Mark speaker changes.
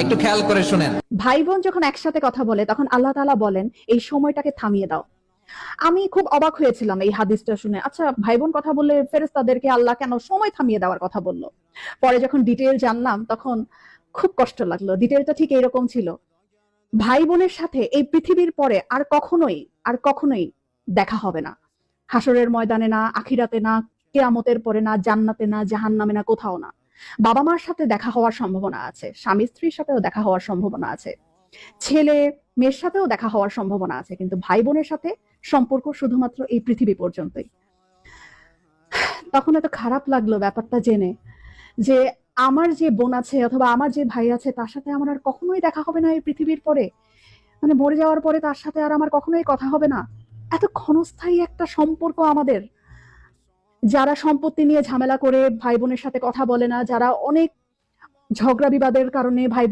Speaker 1: একটু খেয়াল করে শুনেন।
Speaker 2: ভাই বোন যখন একসাথে কথা বলে তখন আল্লাহ তাআলা বলেন এই সময়টাকে থামিয়ে দাও। আমি খুব অবাক হয়েছিলাম এই হাদিসটা শুনে। আচ্ছা, ভাই বোন কথা বললে ফেরেশতাদেরকে আল্লাহ কেন সময় থামিয়ে দেওয়ার কথা বলল? পরে যখন ডিটেইল জানলাম তখন খুব কষ্ট লাগলো। ডিটেইলটা ঠিক এরকম ছিল। ভাই বোনের সাথে এই পৃথিবীর পরে আর কখনোই দেখা হবে না। হাসরের ময়দানে না, আখিরাতে না, কেয়ামতের পরে না, জান্নাতে না, জাহান্নামে না, কোথাও না। বাবা মার সাথে দেখা হওয়ার সম্ভাবনা আছে, স্বামী স্ত্রীর সাথেও দেখা হওয়ার সম্ভাবনা আছে, ছেলে মেয়ের সাথেও দেখা হওয়ার সম্ভাবনা আছে, কিন্তু ভাই বোনের সাথে সম্পর্ক শুধুমাত্র এই পৃথিবী পর্যন্তই। তখন এত খারাপ লাগলো ব্যাপারটা জেনে যে আমার যে বোন আছে অথবা আমার যে ভাই আছে তার সাথে আমার আর কখনোই দেখা হবে না এই পৃথিবীর পরে। মানে মরে যাওয়ার পরে তার সাথে আর আমার কখনোই কথা হবে না। এত ক্ষণস্থায়ী একটা সম্পর্ক আমাদের। যারা সম্পত্তি নিয়ে ঝামেলা করে ভাই বোনের সাথে কথা বলে না, যারা অনেক ঝগড়া বিবাদের কারণে ভাই